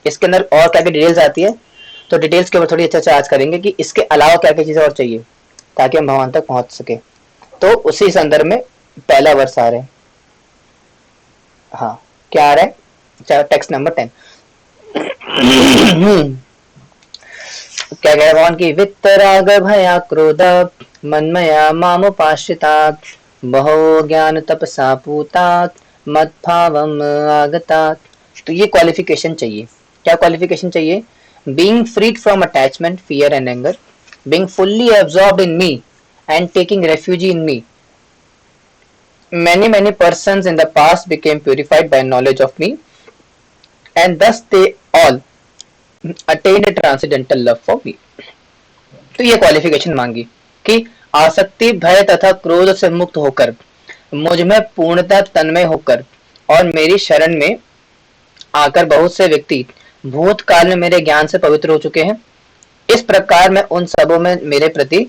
इसके अंदर और क्या क्या डिटेल्स आती है, तो डिटेल्स के ऊपर थोड़ी अच्छा आज करेंगे कि इसके अलावा क्या क्या चीजें और चाहिए ताकि हम भगवान तक पहुंच सके। तो उसी संदर्भ में पहला वर्ष आ रहा है। हाँ, क्या आ रहा है, टेक्स्ट नंबर 10। क्या कह रहे भगवान की, वित्तराग भया क्रोध मन्मया मामुपाश्रितात् बहो ज्ञान तपसा पूतात मद्भावम आगतात। तो ये क्वालिफिकेशन चाहिए। क्या क्वालिफिकेशन चाहिए? Being freed from attachment fear and anger, being fully absorbed in me and taking refuge in me. Many persons in the past became purified by knowledge of me, and thus they all attained a transcendental love for me। तो ये qualification मांगी कि आसक्ति भय तथा क्रोध से मुक्त होकर मुझ में पूर्णतः तन्मय होकर और मेरी शरण में आकर बहुत से व्यक्ति भूतकाल में मेरे ज्ञान से पवित्र हो चुके हैं। इस प्रकार मैं उन सबों में मेरे प्रति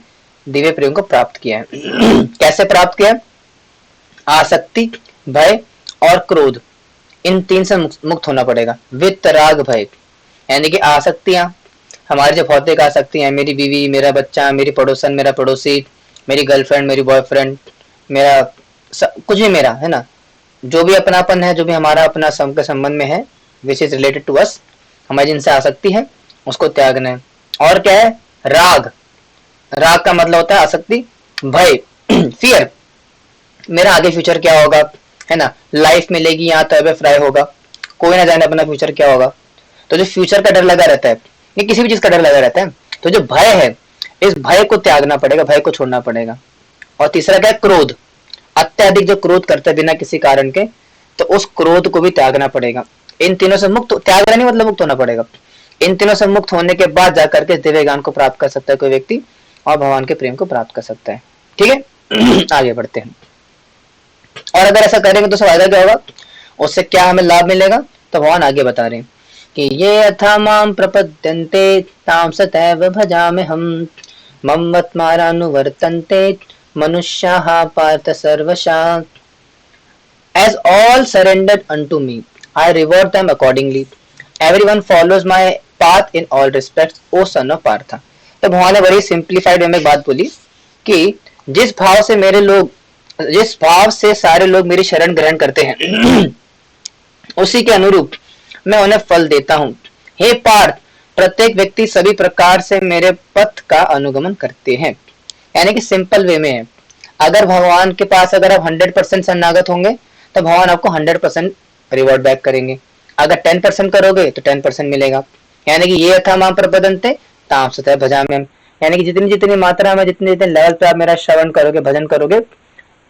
दिव्य प्रेम को प्राप्त किया है। कैसे प्राप्त किया? आसक्ति, भय और क्रोध, इन तीन से मुक्त होना पड़ेगा। वितराग भय यानी कि आसक्तियां, हमारी जो भौतिक आसक्तियां, मेरी बीवी, मेरा बच्चा, मेरी पड़ोसन, मेरा पड़ोसी, मेरी गर्लफ्रेंड, मेरी बॉयफ्रेंड, मेरा कुछ भी मेरा है ना, जो भी अपनापन है, जो भी हमारा अपना के संबंध में है, which is related to us, हमारी जिनसे आसक्ति है उसको त्यागना है। और क्या है? राग। राग का मतलब होता है आसक्ति। भय, फियर, मेरा आगे फ्यूचर क्या होगा, है ना, लाइफ मिलेगी यहाँ तो फ्राई होगा, कोई ना जाने अपना फ्यूचर क्या होगा। तो जो फ्यूचर का डर लगा रहता है, ये किसी भी चीज का डर लगा रहता है, तो जो भय है, इस भय को त्यागना पड़ेगा, भय को छोड़ना पड़ेगा। और तीसरा क्या है? क्रोध। अत्यधिक जो क्रोध करते हैं बिना किसी कारण के, तो उस क्रोध को भी त्यागना पड़ेगा। इन तीनों से मुक्त, त्यागना नहीं मतलब मुक्त होना पड़ेगा। इन तीनों से मुक्त होने के बाद जाकर के दिव्य ज्ञान को प्राप्त कर सकता है कोई व्यक्ति, और भगवान के प्रेम को प्राप्त कर सकता है। ठीक है, आगे बढ़ते हैं। और अगर ऐसा करेंगे तो फायदा क्या होगा, उससे क्या हमें लाभ मिलेगा, तो भगवान आगे बता रहे हैं कि ये यथा माम प्रपद्यन्ते ताम सतैव भजाम्यहम् मम्मत्मारानुवर्तन्ते मनुष्याः पार्थ सर्वशः। As all surrendered unto me, I reward them accordingly. Everyone follows my path in all respects, O son of Partha। तो भगवान ने बड़ी सिंप्लीफाइड में बात बोली कि जिस भाव से मेरे लोग, जिस भाव से सारे लोग मेरी शरण ग्रहण करते हैं उसी के अनुरूप मैं उन्हें फल देता हूँ। हे पार्थ, प्रत्येक व्यक्ति सभी प्रकार से मेरे पथ का अनुगमन करते हैं। यानी कि सिंपल वे में है, अगर भगवान के पास अगर आप 100% शरणागत होंगे तो भगवान आपको 100% रिवॉर्ड बैक करेंगे। अगर 10% करोगे तो 10% मिलेगा। यानी कि ये था मां प्रपदन्ते ताम सतैव भजाम्यहम्, यानी कि जितनी जितनी मात्रा में, जितने जितने लेवल पे आप मेरा श्रवण करोगे, भजन करोगे,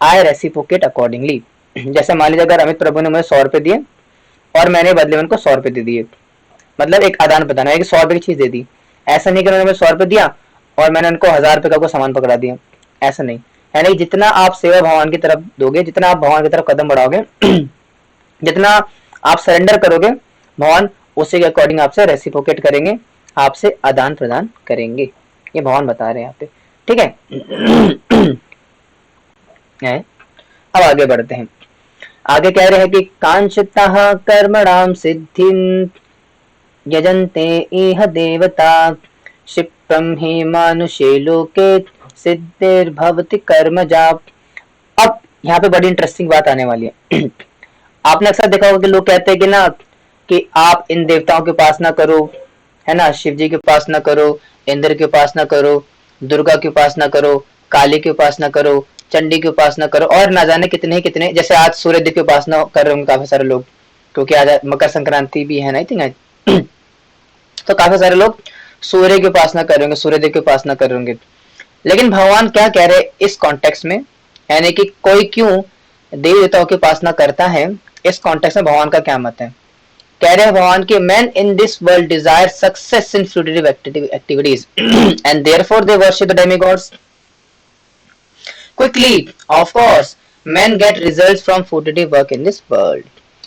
आई रेसिप्रोकेट अकॉर्डिंगली। जैसे मान लीजिए अगर अमित प्रभु ने मुझे 100 रुपए दिए और मैंने बदले में उनको 100 रुपए दे दिए, मतलब एक आदान प्रदान है, 100 रुपए की चीज दे दी। ऐसा नहीं कि उन्होंने 100 रुपए दिया और मैंने उनको 1000 रुपए का कोई सामान पकड़ा दिया, ऐसा नहीं। यानी जितना आप सेवा भगवान की तरफ दोगे, जितना आप भगवान की तरफ कदम बढ़ाओगे, जितना आप सरेंडर करोगे, भगवान उसी के अकॉर्डिंग आपसे रेसिप्रोकेट करेंगे, आपसे आदान प्रदान करेंगे। ये भगवान बता रहे हैं यहाँ पे। ठीक है, अब आगे बढ़ते हैं। आगे कह रहे हैं कि कांक्षिताः कर्मणां सिद्धिं यजन्ते इह देवता क्षिप्रं हि मानुषे लोके सिद्धिर्भवति कर्मजा। अब यहाँ पे बड़ी इंटरेस्टिंग बात आने वाली है। आपने अक्सर देखा होगा कि लोग कहते हैं कि ना, कि आप इन देवताओं की उपासना करो, है ना, शिव जी की उपासना करो, इंद्र की उपासना करो, दुर्गा की उपासना करो, काली की उपासना करो, चंडी की उपासना करो, और ना जाने कितने ही कितने। जैसे आज सूर्य देव की उपासना कर रहे होंगे काफी सारे लोग, क्योंकि आज मकर संक्रांति भी है ना, आई थिंक। तो काफी सारे लोग सूर्य की उपासना कर रहे होंगे, सूर्य देव की उपासना कर रहे होंगे। लेकिन भगवान क्या कह रहे इस कॉन्टेक्स्ट में, यानी कि कोई क्यों देवी देवताओं की उपासना करता है, इस कॉन्टेक्स्ट में भगवान का क्या मत है। कह रहे हैं भगवान की, man in this world desire success in fruitive activities and therefore they worship the demigods quickly. Of course men get results from fruitive work in this world।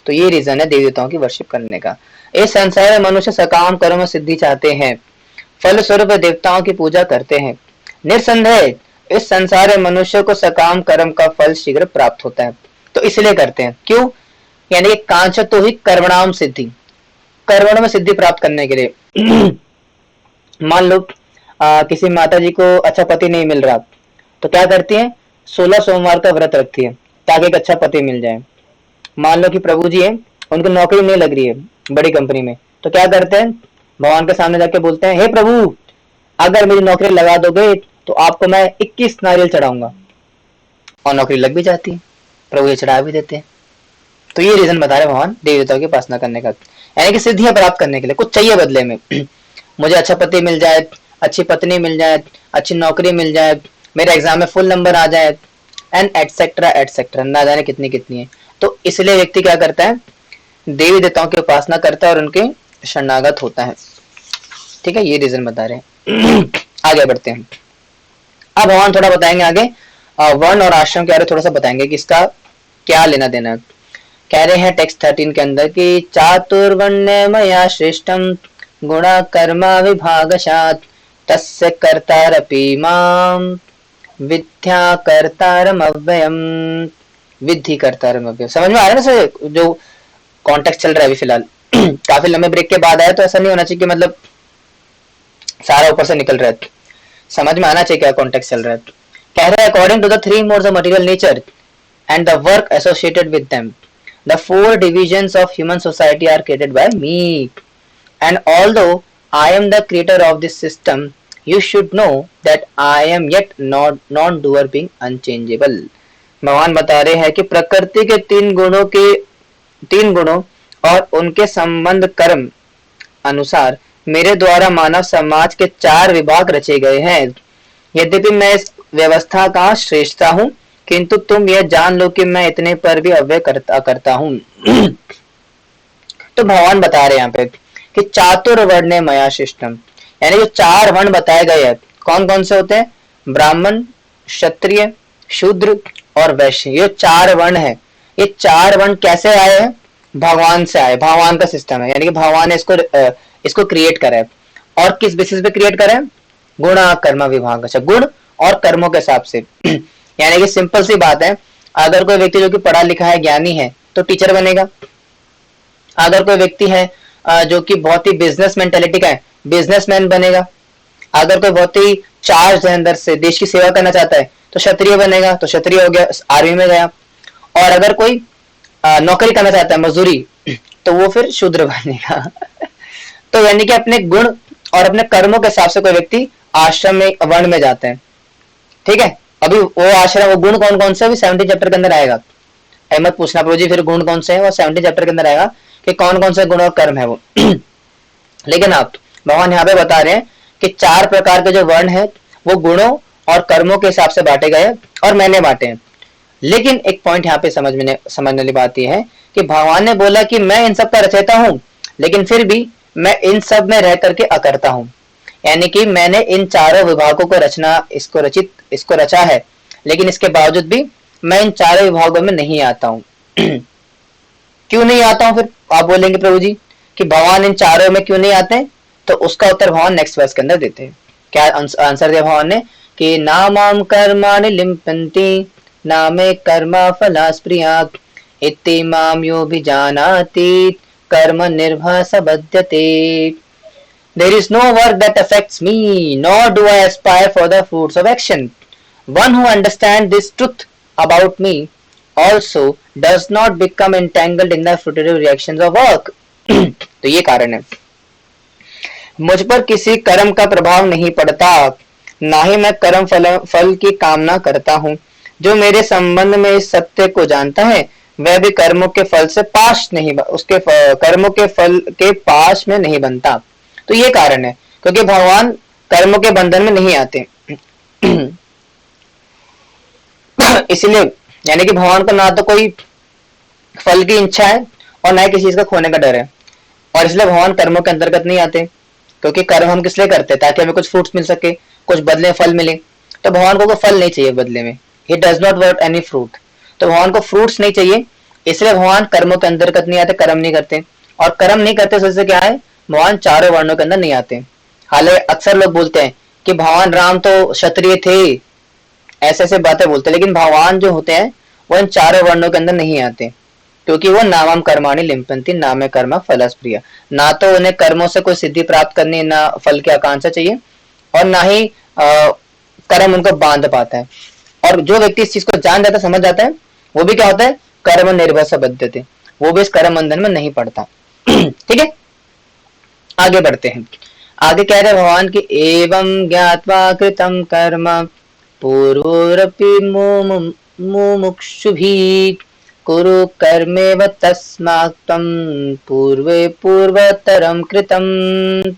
तो ये रीजन है देवी देवताओं की वर्शिप करने का। इस संसार में मनुष्य सकाम कर्म में सिद्धि चाहते हैं, फल स्वरूप देवताओं की पूजा करते हैं। निरसंदेह इस संसार में मनुष्य को सकाम कर्म का फल शीघ्र प्राप्त होता है, तो इसलिए करते हैं। क्यों? यानी कि कांक्षतो ही कर्मणाम सिद्धि, कर्मों में सिद्धि प्राप्त करने के लिए मान लो किसी माता जी को अच्छा पति नहीं मिल रहा, तो क्या करती है, 16 सोमवार का व्रत रखती है ताकि एक अच्छा पति मिल जाए। मान लो कि प्रभु जी है, उनको नौकरी नहीं लग रही है बड़ी कंपनी में, तो क्या करते हैं, भगवान के सामने जाके बोलते हैं, हे प्रभु, अगर मेरी नौकरी लगा दोगे तो आपको मैं 21 नारियल चढ़ाऊंगा, और नौकरी लग भी जाती है, प्रभु ये चढ़ा भी देते हैं। तो ये रीजन बता रहे भगवान देवी देवताओं की उपासना करने का, यानी कि सिद्धियां प्राप्त करने के लिए कुछ चाहिए बदले में मुझे अच्छा पति मिल जाए, अच्छी पत्नी मिल जाए, अच्छी नौकरी मिल जाए, मेरे एग्जाम में फुल नंबर आ जाए, एंड एटसेट्रा एटसेट्रा, ना जाने कितनी कितनी है। तो इसलिए व्यक्ति क्या करता है, देवी देवताओं की उपासना करता है और उनके शरणागत होता है। ठीक है, ये रीजन बता रहे हैं आगे बढ़ते हैं। अब भगवान थोड़ा बताएंगे आगे वर्ण और आश्रम के बारे में थोड़ा सा बताएंगे कि इसका क्या लेना देना है। कह रहे हैं टेक्स्ट 13 के अंदर कि चातुर्वण्य मया श्रेष्ठम गुणा कर्मा विभागशात तस्य कर्तारपि माम विद्या कर्तारम अव्ययम, विधि कर्तारम अव्ययम। समझ में आ रहा है ना सर, जो कॉन्टेक्स्ट चल रहा है अभी फिलहाल काफी लंबे ब्रेक के बाद आया, तो ऐसा नहीं होना चाहिए कि मतलब सारा ऊपर से निकल रहा है, समझ में आना चाहिए क्या कॉन्टेक्स्ट चल रहा है। कह रहे हैं according to the 3 modes of material nature and the work associated with them, the 4 divisions of human society are created by me, and although I am the creator of this system, you should know that I am yet not non-doer being unchangeable। भगवान बता रहे हैं कि प्रकृति के 3 गुणों और उनके संबंध कर्म अनुसार मेरे द्वारा मानव समाज के 4 विभाग रचे गए हैं। यद्यपि मैं इस व्यवस्था का श्रेष्ठता हूँ, किंतु तुम यह जान लो कि मैं इतने पर भी अव्यय करता हूँ। तो भगवान बता रहे हैं यहाँ पे कि चातुर्वर्ण मया शिष्टम, यानी जो 4 वर्ण बताए गए हैं, कौन कौन से होते हैं, ब्राह्मण, क्षत्रिय, शूद्र और वैश्य, ये 4 वर्ण है। ये 4 वर्ण कैसे आए हैं, भगवान से आए, भगवान का सिस्टम है, यानी कि भगवान ने इसको क्रिएट करा है। और किस बेसिस पे क्रिएट करा है, गुणा कर्म विभाग, अच्छा गुण और कर्मों के हिसाब से यानी कि सिंपल सी बात है, अगर कोई व्यक्ति जो कि पढ़ा लिखा है, ज्ञानी है, तो टीचर बनेगा। अगर कोई व्यक्ति है जो कि बहुत ही बिजनेस मेंटेलिटी का है, बिजनेसमैन बनेगा। अगर कोई बहुत ही चार्ज है अंदर से, देश की सेवा करना चाहता है, तो क्षत्रिय बनेगा, तो क्षत्रिय हो गया, आर्मी में गया। और अगर कोई नौकरी करना चाहता है, मजदूरी, तो वो फिर शूद्र बनेगा तो यानी कि अपने गुण और अपने कर्मों के हिसाब से कोई व्यक्ति आश्रम में, वर्ण में जाते हैं। ठीक है, अभी वो आश्रम, वो गुण कौन कौन से अभी 17 चैप्टर के अंदर आएगा। अहमद पूछना प्रो जी फिर गुण कौन से हैं, वो 17 चैप्टर के अंदर आएगा कि कौन कौन से गुण और कर्म है वो लेकिन आप भगवान यहाँ पे बता रहे हैं कि 4 प्रकार के जो वर्ण है वो गुणों और कर्मों के हिसाब से बांटे गए और मैंने बांटे हैं। लेकिन एक पॉइंट यहाँ पे समझने वाली बात यह है कि भगवान ने बोला कि मैं इन सब का रचयिता हूं, लेकिन फिर भी मैं इन सब में रह करके अकर्ता हूं, यानी कि मैंने इन 4 विभागों को इसको रचा है, लेकिन इसके बावजूद भी मैं इन 4 विभागों में नहीं आता हूं क्यों नहीं आता हूं, फिर आप बोलेंगे प्रभु जी कि भगवान इन 4 में क्यों नहीं आते हैं, तो उसका उत्तर भगवान नेक्स्ट वर्स के अंदर देते हैं। क्या आंसर दिया भगवान ने कि नामाम कर्माणि लिम्पन्ति नामे कर्मा फला स्प्रिया इति माम यो भिजानाति कर्म निर्भास बध्यते। There is no work that affects me, nor do I aspire for the fruits of action. One who understands this truth about me also does not become entangled in the fruitive reactions of work. तो ये कारण है, मुझ पर किसी कर्म का प्रभाव नहीं पड़ता, ना ही मैं कर्म फल की कामना करता हूँ। जो मेरे संबंध में इस सत्य को जानता है वह भी कर्मों के फल से पास नहीं, उसके कर्मों के फल के पास में नहीं बनता। तो ये कारण है, क्योंकि भगवान कर्मों के बंधन में नहीं आते इसलिए यानी कि भगवान को ना तो कोई फल की इच्छा है और ना ही किसी चीज का खोने का डर है, और इसलिए भगवान कर्मों के अंतर्गत नहीं आते। क्योंकि कर्म हम किस लिए करते हैं, ताकि हमें कुछ फ्रूट्स मिल सके, कुछ बदले फल मिले। तो भगवान को कोई फल नहीं चाहिए बदले में, he does not want any fruit. तो भगवान को फ्रूट्स नहीं चाहिए, इसलिए भगवान कर्मों के अंतर्गत नहीं आते, कर्म नहीं करते। और कर्म नहीं करते उससे क्या है, भगवान 4 वर्णों के अंदर नहीं आते। हालांकि अक्सर लोग बोलते हैं कि भगवान राम तो क्षत्रिय थे, ऐसे ऐसे बातें बोलते हैं, लेकिन भगवान जो होते हैं वो इन 4 वर्णों के अंदर नहीं आते। क्योंकि वो नामम कर्माणि लिम्पन्ति नामे कर्म फलस्प्रिय, ना तो उन्हें कर्मों से कोई सिद्धि प्राप्त करनी, ना फल की आकांक्षा चाहिए, और ना ही कर्म उनको बांध पाता है। और जो व्यक्ति इस चीज को जान जाता है, समझ जाता है, वो भी क्या होता है, कर्म निर्भर से बद्धते, वो भी इस कर्म बंधन में नहीं पड़ता। ठीक है, आगे बढ़ते हैं। आगे कह रहे भगवान की एवं ज्ञात्वा कृतं कर्म पूर्वोरपि मुमुक्षुभिः कुरु कर्मेव तस्मात् त्वं पूर्वे पूर्वतरं कृतम्।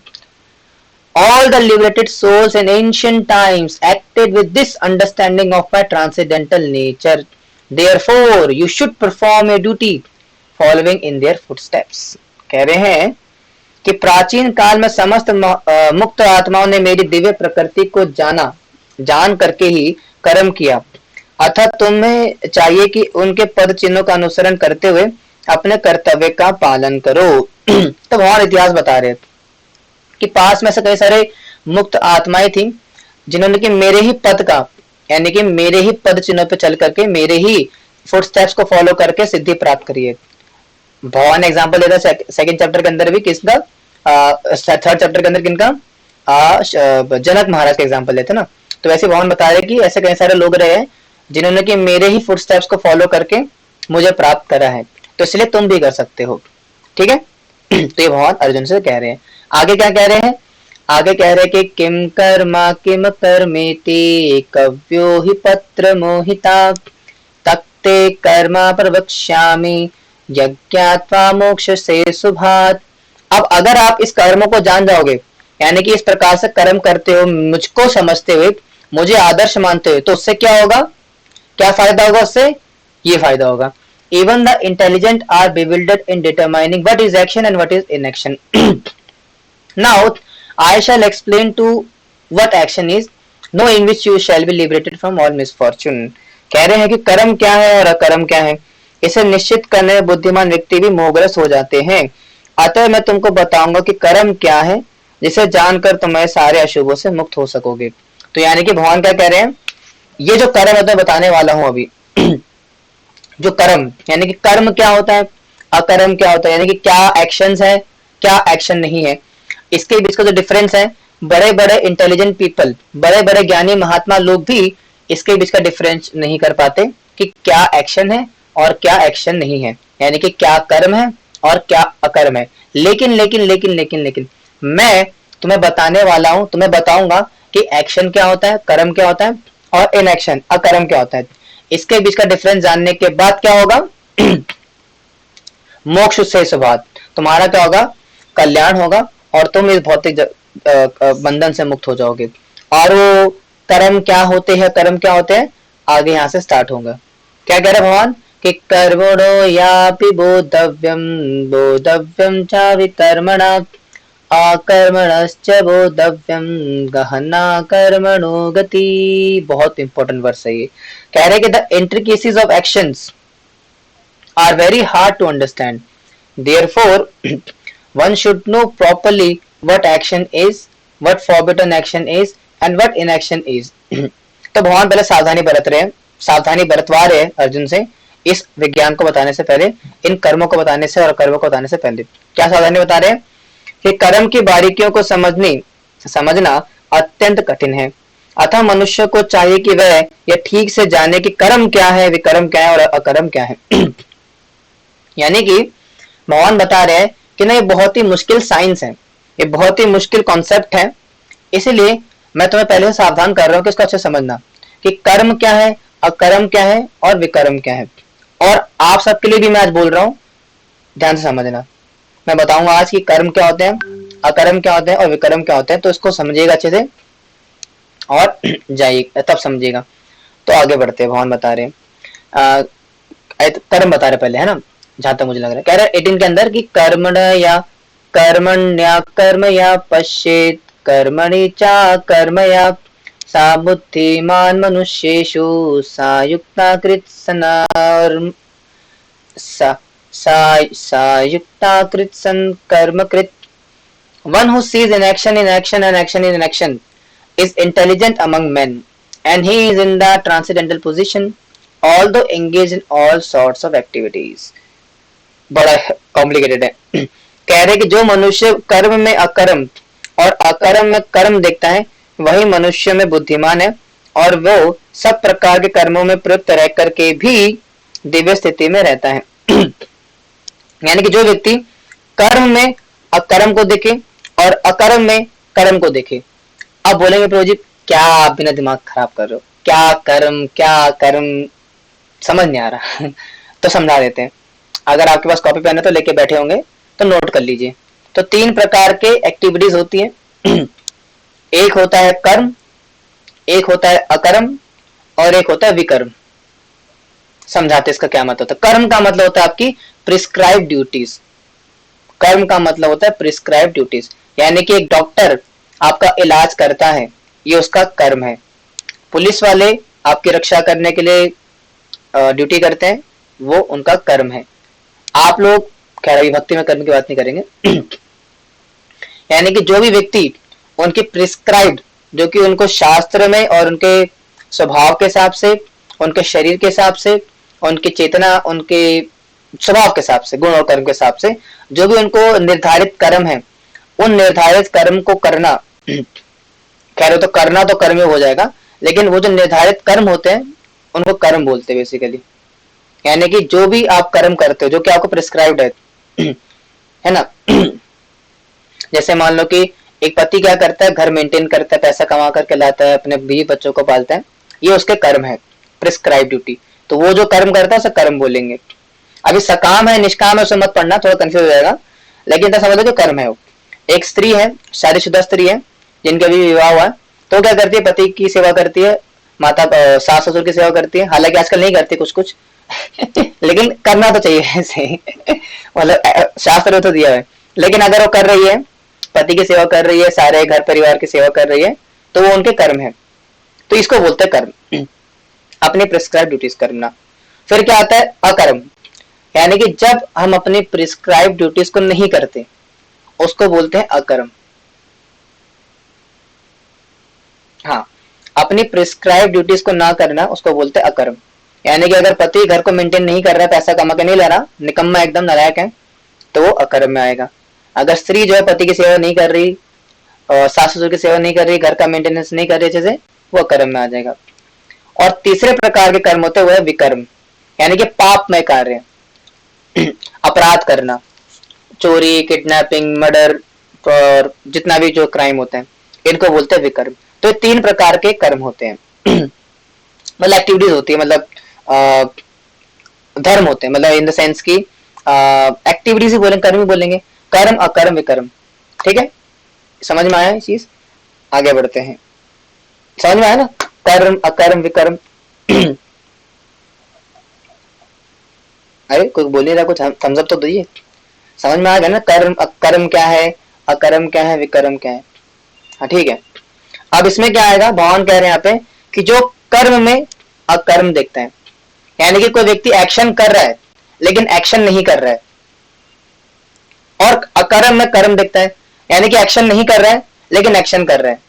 All the liberated souls in ancient times acted with this understanding of my transcendental nature. Therefore, you should perform your duty following in their footsteps. कह रहे हैं कि प्राचीन काल में समस्त मुक्त आत्माओं ने मेरी दिव्य प्रकृति को जाना, जान करके ही कर्म किया, अतः तुम्हें चाहिए कि उनके पद चिन्हों का अनुसरण करते हुए अपने कर्तव्य का पालन करो। तो भगवान इतिहास बता रहे थे कि पास में से कई सारे मुक्त आत्माएं थी जिन्होंने कि मेरे ही पद का, यानी कि मेरे ही पद चिन्हों पे चल करके, मेरे ही फुटस्टेप्स को फॉलो करके सिद्धि प्राप्त करी है। भगवान ने एग्जांपल देता सेकंड चैप्टर के अंदर भी, किसका, थर्ड चैप्टर के अंदर किनका, जनक महाराज का एग्जांपल लेते ना। तो वैसे भगवान बता रहे कि ऐसे कई सारे लोग रहे हैं जिन्होंने कि मेरे ही फुटस्टेप्स को फॉलो करके मुझे प्राप्त करा है, तो इसलिए तुम भी कर सकते हो। ठीक है, तो ये भगवान अर्जुन से कह रहे हैं। आगे क्या कह रहे हैं, आगे कह रहे हैं कि किम कर्मा किम कर्मेति कव्यो हि पत्र मोहिता तक्ते कर्मा प्रवक्ष्यामि यज्ञात्वा मोक्ष से सुभात। अब अगर आप इस कर्म को जान जाओगे, यानी कि इस प्रकार से कर्म करते हो, मुझको समझते हुए, मुझे आदर्श मानते हुए, तो उससे क्या होगा, क्या फायदा होगा उससे, ये फायदा होगा। Even the intelligent are bewildered in determining what is action and what is inaction. Now, I shall explain to what action is, knowing which you shall be liberated from all misfortune. कह रहे हैं कि कर्म क्या है और अकर्म क्या है, इसे निश्चित करने में बुद्धिमान व्यक्ति भी मोहग्रस्त हो जाते हैं। अतः मैं तुमको बताऊंगा कि कर्म क्या है, जिसे जानकर तुम्हें सारे अशुभों से मुक्त हो सकोगे। तो यानी कि भगवान क्या कह रहे हैं, ये जो कर्म है मैं बताने वाला हूं अभी। जो कर्म, यानी कि कर्म क्या होता है, अकर्म क्या होता है, यानी कि क्या एक्शंस है, क्या एक्शन नहीं है, इसके बीच का जो डिफरेंस है, बड़े बड़े इंटेलिजेंट पीपल, बड़े बड़े ज्ञानी महात्मा लोग भी इसके बीच का डिफरेंस नहीं कर पाते कि क्या एक्शन है और क्या एक्शन नहीं है, यानी कि क्या कर्म है और क्या अकर्म है। लेकिन लेकिन लेकिन लेकिन लेकिन मैं तुम्हें बताने वाला हूं, तुम्हें बताऊंगा कि एक्शन क्या होता है, कर्म क्या होता है, और इनएक्शन, अकर्म क्या होता है। इसके बीच का डिफरेंस जानने के बाद क्या होगा, मोक्ष से सुभात, तुम्हारा क्या होगा, कल्याण होगा, और तुम इस भौतिक बंधन से मुक्त हो जाओगे। और वो कर्म क्या होते हैं, कर्म क्या होते हैं, आगे यहाँ से स्टार्ट होगा। क्या कह रहे भगवान कि कर्मणो यापि बोधव्यम बोधव्यम च विकर्मणा अकर्मणश्च बोधव्यम गहना कर्मणो गति। बहुत इंपॉर्टेंट वर्स है ये। कह रहे कि the intricacies of actions are very hard to understand. Therefore, one should know properly what action is, what forbidden action is, and what inaction is. तो भगवान पहले सावधानी बरत रहे हैं, सावधानी बरतवा रहे हैं अर्जुन से, इस विज्ञान को बताने से पहले, इन कर्मों को बताने से और कर्मों को बताने से पहले। क्या सावधानी बता रहे हैं कि कर्म की बारीकियों को समझना अत्यंत कठिन है, अतः मनुष्य को चाहिए कि वह यह ठीक से जाने कि कर्म क्या है, विकर्म क्या है और अकर्म क्या है। यानी कि भगवान बता रहे हैं कि ना, ये बहुत ही मुश्किल साइंस है, ये बहुत ही मुश्किल कॉन्सेप्ट है, इसीलिए मैं तुम्हें पहले से सावधान कर रहा हूँ कि इसको अच्छे समझना कि कर्म क्या है, अकर्म क्या है और विकर्म क्या है। और आप सबके लिए भी मैं आज बोल रहा हूँ, ध्यान से समझना। मैं बताऊंगा आज कि कर्म क्या होते हैं, अकर्म क्या होते हैं और विकर्म क्या होते हैं, तो इसको समझिएगा अच्छे से और जाइए, तब समझिएगा। तो आगे बढ़ते हैं। भगवान बता रहे कर्म बता रहे पहले, है ना, जहां तक मुझे लग रहा है। कह रहे 18 के अंदर कि कर्मण या कर्मण्या कर्म या पश्येत कर्मणि चा कर्म या सा बुद्धिमान मनुष्येषु सा युक्ता कृत्सनार्म सा युक्ता कृत्सन कर्म कृत। One who sees in action and action in action is intelligent among men, and he is in the transcendental position, although engaged in all sorts of activities. बड़ा कॉम्प्लिकेटेड है। कह रहे कि जो मनुष्य कर्म में अकर्म और अकर्म में कर्म देखता है वही मनुष्य में बुद्धिमान है, और वो सब प्रकार के कर्मों में प्रवृत्त रह करके भी दिव्य स्थिति में रहता है। यानी कि जो व्यक्ति कर्म में अकर्म को देखे और अकर्म में कर्म को देखे। अब बोलेंगे प्रभु जी क्या आप बिना दिमाग खराब कर रहे हो, क्या कर्म समझ नहीं आ रहा। तो समझा देते हैं। अगर आपके पास कॉपी पेन है तो लेके बैठे होंगे तो नोट कर लीजिए। तो 3 प्रकार के एक्टिविटीज होती है। एक होता है कर्म, एक होता है अकर्म और एक होता है विकर्म। समझाते इसका क्या मतलब होता है। कर्म का मतलब होता है आपकी प्रिस्क्राइब ड्यूटीज। कर्म का मतलब होता है प्रिस्क्राइब ड्यूटीज, यानी कि एक डॉक्टर आपका इलाज करता है, ये उसका कर्म है। पुलिस वाले आपकी रक्षा करने के लिए ड्यूटी करते हैं, वो उनका कर्म है। आप लोग खैर अभी भक्ति में कर्म की बात नहीं करेंगे। यानी कि जो भी व्यक्ति उनकी प्रिस्क्राइब्ड, जो कि उनको शास्त्र में और उनके स्वभाव के हिसाब से, उनके शरीर के हिसाब से, उनकी चेतना, उनके स्वभाव के हिसाब से, गुण और कर्म के हिसाब से जो भी उनको निर्धारित कर्म है, उन निर्धारित कर्म को करना। खैर तो करना तो कर्म हो जाएगा, लेकिन वो जो निर्धारित कर्म होते हैं उनको कर्म बोलते हैं बेसिकली। यानी कि जो भी आप कर्म करते हो जो कि आपको प्रिस्क्राइब्ड है ना। जैसे मान लो कि एक पति क्या करता है, घर मेंटेन करता है, पैसा कमा करके लाता है, अपने बीवी बच्चों को पालता है, ये उसके कर्म है, प्रिस्क्राइब ड्यूटी। तो वो जो कर्म करता है उसे कर्म बोलेंगे। अभी सकाम है निष्काम है उसे मत पढ़ना, थोड़ा कंफ्यूज हो जाएगा, लेकिन तो समझ लो जो कर्म है वो। एक स्त्री है, शादीशुदा स्त्री है जिनका अभी विवाह हुआ है, तो क्या करती है, पति की सेवा करती है, माता सास ससुर की सेवा करती है। हालांकि आजकल नहीं करती कुछ कुछ लेकिन करना तो चाहिए ऐसे। मतलब शास्त्र में तो दिया है, लेकिन अगर वो कर रही है, पति की सेवा कर रही है, सारे घर परिवार की सेवा कर रही है, तो वो उनके कर्म है। तो इसको बोलते हैं कर्म, अपने प्रिस्क्राइब ड्यूटीज करना। फिर क्या आता है अकर्म, यानी कि जब हम अपनी प्रिस्क्राइब ड्यूटीज को नहीं करते उसको बोलते हैं अकर्म। हाँ, अपनी प्रिस्क्राइब ड्यूटीज को ना करना उसको बोलते हैं अकर्म। यानी कि अगर पति घर को मेंटेन नहीं कर रहा है, पैसा कमा के नहीं ला रहा, निकम्मा एकदम नालायक है, तो वो अकर्म में आएगा। अगर स्त्री जो है पति की सेवा नहीं कर रही, सास ससुर की सेवा नहीं कर रही, घर का मेंटेनेंस नहीं कर रही अच्छे से, वो अकर्म में आ जाएगा। और तीसरे प्रकार के कर्म होते हुए विकर्म, यानी कि पापमय कार्य, अपराध करना, चोरी, किडनैपिंग, मर्डर और जितना भी जो क्राइम होते हैं, इनको बोलते हैं विकर्म। तो 3 प्रकार के कर्म होते हैं। मतलब एक्टिविटीज होती है, मतलब धर्म होते हैं, मतलब इन द सेंस की एक्टिविटीज ही बोलेंगे, कर्म ही बोलेंगे, कर्म अकर्म विकर्म। ठीक है, समझ में आया ये चीज? आगे बढ़ते हैं। समझ में आया ना, कर्म अकर्म विकर्म। अरे कोई बोल नहीं रहा, कुछ थम्स अप तो दीजिए। समझ में आ गया ना, कर्म अकर्म क्या है, अकर्म क्या है, विकर्म क्या है। हाँ ठीक है। अब इसमें क्या आएगा, भगवान कह रहे हैं यहाँ पे कि जो कर्म में अकर्म देखते हैं, यानी कि कोई व्यक्ति एक्शन कर रहा है लेकिन एक्शन नहीं कर रहा है, और अकर्म में कर्म देखता है, यानी कि एक्शन नहीं कर रहा है लेकिन एक्शन कर रहा है,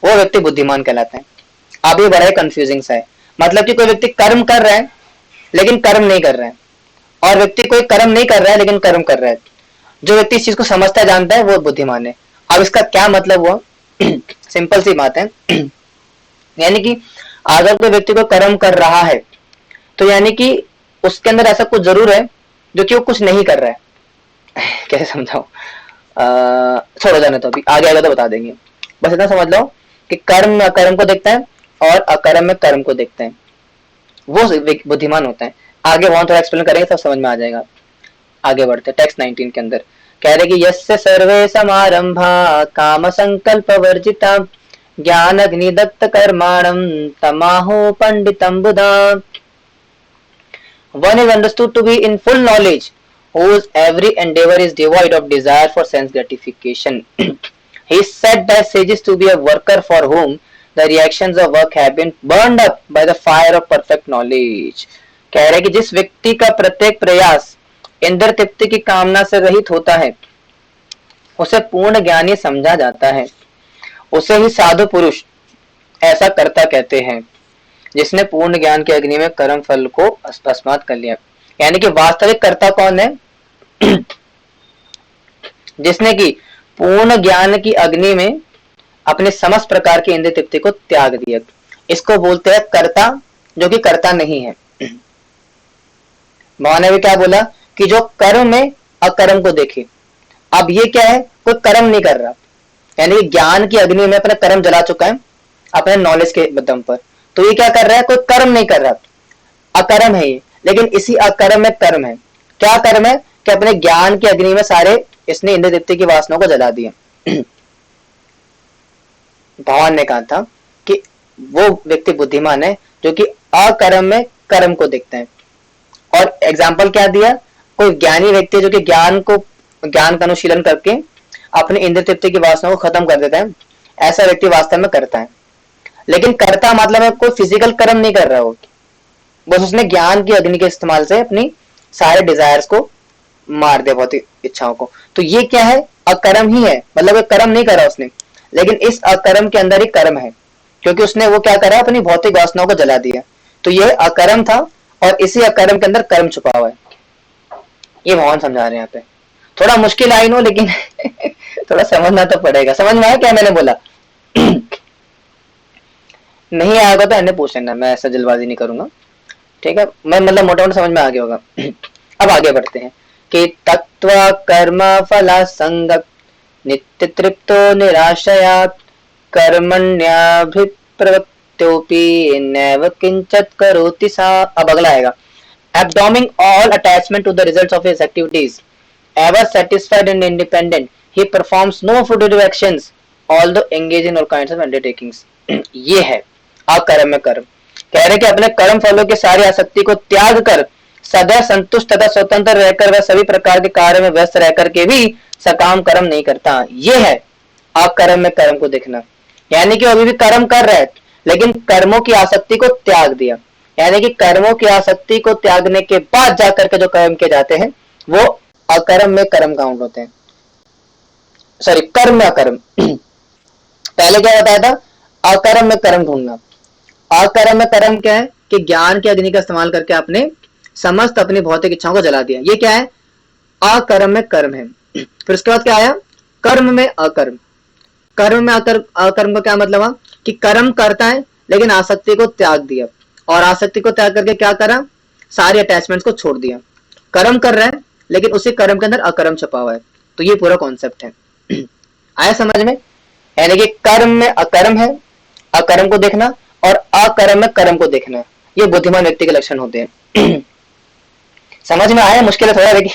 वो व्यक्ति बुद्धिमान कहलाता है। अब ये बड़ा ही कंफ्यूजिंग सा है। मतलब कि कोई व्यक्ति कर्म कर रहा है लेकिन कर्म नहीं कर रहा है, और व्यक्ति कोई कर्म नहीं कर रहा है लेकिन कर्म कर रहा है। जो व्यक्ति इस चीज को समझता है, जानता है, वो बुद्धिमान है। अब इसका क्या मतलब हुआ? सिंपल सी बात है। यानी कि अगर कोई व्यक्ति को कर्म कर रहा है तो यानी कि उसके अंदर ऐसा कुछ जरूर है जो कि वो कुछ नहीं कर रहा है। कैसे समझाऊं? छोड़ो जाने, तो अभी आगे आएगा तो बता देंगे। बस इतना समझ लो कि कर्म में अकर्म को देखता है और अकर्म में कर्म को देखते हैं, वो बुद्धिमान होता है। आगे वहां थोड़ा एक्सप्लेन करेंगे तब समझ में आ जाएगा। आगे बढ़ते टेक्स्ट 19 के अंदर कह रहे कि यस्य सर्वे समारंभा काम संकल्प वर्जिता ज्ञान अग्निदत्त कर्माणम तमाहो पंडितम बुधा। One is understood to be in full knowledge whose every endeavor is devoid of desire for sense gratification. He is said by sages to be a worker for whom the reactions of work have been burned up by the fire of perfect knowledge. कह रहे कि जिस व्यक्ति का प्रत्येक प्रयास इंद्र तृप्ति की कामना से रहित होता है उसे पूर्ण ज्ञानी समझा जाता है। उसे ही साधु पुरुष ऐसा कर्ता कहते हैं जिसने पूर्ण ज्ञान के अग्नि में कर्म फल को अस्मात कर लिया। यानी कि वास्तविक कर्ता कौन है? जिसने कि पूर्ण ज्ञान की अग्नि में अपने समस्त प्रकार की इंद्रिय तृप्ति को त्याग दिया। इसको बोलते हैं कर्ता, जो कि कर्ता नहीं है। भगवान ने भी क्या बोला कि जो कर्म में अकर्म को देखे। अब ये क्या है, कोई कर्म नहीं कर रहा, यानी ज्ञान की अग्नि में अपना कर्म जला चुका है अपने नॉलेज के दम पर। तो ये क्या कर रहा है, कोई कर्म नहीं कर रहा, अकर्म है ये। लेकिन इसी अकर्म में कर्म है। क्या कर्म है कि अपने ज्ञान की अग्नि में सारे इसने इंद्रिय तृप्ति की वासनाओं को जला दिया। भगवान ने कहा था कि वो व्यक्ति बुद्धिमान है जो कि अकर्म में कर्म को देखते हैं। और एग्जाम्पल क्या दिया, कोई ज्ञानी व्यक्ति जो कि ज्ञान का अनुशीलन करके अपने इंद्रिय तृप्ति की वासनाओं को खत्म कर देता है, ऐसा व्यक्ति वास्तव में करता है। लेकिन कर्ता मतलब है कोई फिजिकल कर्म नहीं कर रहा हो, बस उसने ज्ञान की अग्नि के इस्तेमाल से अपनी सारे डिजायर्स को मार दिया, भौतिक इच्छाओं को। तो ये क्या है, अकर्म ही है, मतलब कर्म नहीं करा उसने, लेकिन इस अकर्म के अंदर ही कर्म है, क्योंकि उसने वो क्या करा, अपनी भौतिक वासनाओं को जला दिया। तो ये अकर्म था और इसी अकर्म के अंदर कर्म छुपा हुआ है। ये भगवान समझा रहे हैं यहाँ पे। थोड़ा मुश्किल लाइन हो लेकिन थोड़ा समझना तो पड़ेगा। समझ में आया क्या मैंने बोला? नहीं आएगा तो अन्य पूछ लेना, मैं ऐसा जल्दबाजी नहीं करूंगा, ठीक है? मैं मतलब मोटा मोटा समझ में आ गया होगा। अब आगे बढ़ते हैं कि तत्व कर्म फला संग नित्य तृप्तो निराशयात् कर्मण्यभिप्रवृत्तोऽपि नैव किंचित् करोति सा। अब अगला आएगा, abdoming all attachment to the results of his activities, ever satisfied and independent, he performs no fruitive actions although engaged in all kinds of undertakings। ये है अकर्म में कर्म। कह रहे कि अपने कर्म फलों की सारी आसक्ति को त्याग कर सदा संतुष्ट तथा स्वतंत्र रहकर वह सभी प्रकार के कार्य में व्यस्त रहकर के भी सकाम कर्म नहीं करता। ये है अकर्म में कर्म को देखना। यानी कि अभी भी कर्म कर रहा है लेकिन कर्मों की आसक्ति को त्याग दिया, यानी कि कर्मों की आसक्ति को त्यागने के बाद जाकर के जो कर्म किए जाते हैं वो अकर्म में कर्म काउंट होते हैं। सॉरी, कर्म में अकर्म। पहले क्या बताया था, अकर्म में कर्म ढूंढना। अकर्म में कर्म क्या है कि ज्ञान की अग्नि का इस्तेमाल करके आपने समस्त अपनी भौतिक इच्छाओं को जला दिया। ये क्या है, अकर्म में कर्म है। फिर उसके बाद क्या आया, कर्म में अकर्म। कर्म में अकर्म का क्या मतलब है कि कर्म करता है लेकिन आसक्ति को त्याग दिया, और आसक्ति को त्याग करके क्या करा, सारी अटैचमेंट्स को छोड़ दिया। कर्म कर रहा है लेकिन उसी कर्म के अंदर अकर्म छपा हुआ है। तो ये पूरा कॉन्सेप्ट है। आया समझ में? यानी कि कर्म में अकर्म है, अकर्म को देखना, और अकर्म में कर्म को देखना, ये बुद्धिमान व्यक्ति के लक्षण होते हैं। समझ में आया? मुश्किल है थोड़ा, लेकिन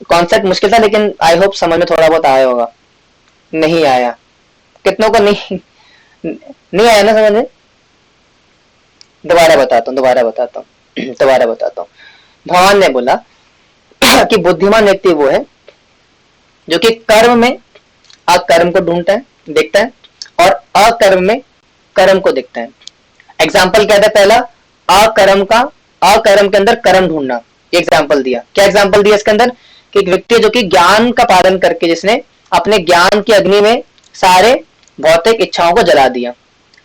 कॉन्सेप्ट मुश्किल था, लेकिन आई होप समझ में थोड़ा बहुत आया होगा। नहीं आया? कितनों को नहीं आया ना समझ में? दोबारा बताता हूँ भगवान ने बोला कि बुद्धिमान व्यक्ति वो है जो कि कर्म में अकर्म को ढूंढता है, देखता है, और अकर्म में कर्म को देखता है। एग्जाम्पल क्या था पहला, अकर्म के अंदर कर्म ढूंढना। एग्जाम्पल दिया, क्या एग्जाम्पल दिया इसके अंदर कि एक व्यक्ति जो कि ज्ञान का पालन करके जिसने अपने ज्ञान की अग्नि में सारे भौतिक इच्छाओं को जला दिया।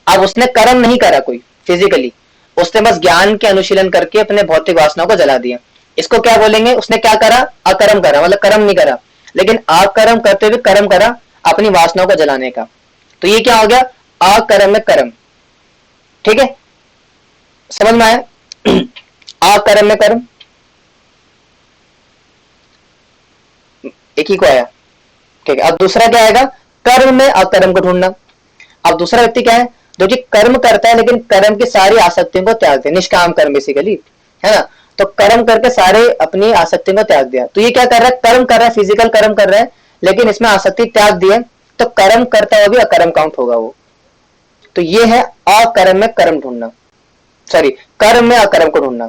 अब उसने कर्म नहीं करा कोई फिजिकली, उसने बस ज्ञान के अनुशीलन करके अपने भौतिक वासनाओं को जला दिया। इसको क्या बोलेंगे, उसने क्या करा, अकर्म करा, मतलब कर्म नहीं करा, लेकिन अकर्म करते हुए कर्म करा अपनी वासनाओं को जलाने का। तो ये क्या हो गया, अकर्म में कर्म। ठीक है, समझ में आया? अकर्म में कर्म एक ही को आया। ठीक है, अब दूसरा क्या आएगा, कर्म में अकर्म को ढूंढना। अब दूसरा व्यक्ति क्या है जो कि कर्म करता है लेकिन कर्म की सारी आसक्तियों को त्याग दे, निष्काम कर्म बेसिकली, है ना? तो कर्म करके सारे अपनी आसक्तियों को त्याग दिया। तो ये क्या कर रहा है, कर्म कर रहा है, फिजिकल कर्म कर रहा है, लेकिन इसमें आसक्ति त्याग दी है, तो कर्म करता हुआ भी अकर्म काउंट होगा वो। तो ये है अकर्म में कर्म ढूंढना, सॉरी कर्म में अकर्म को ढूंढना।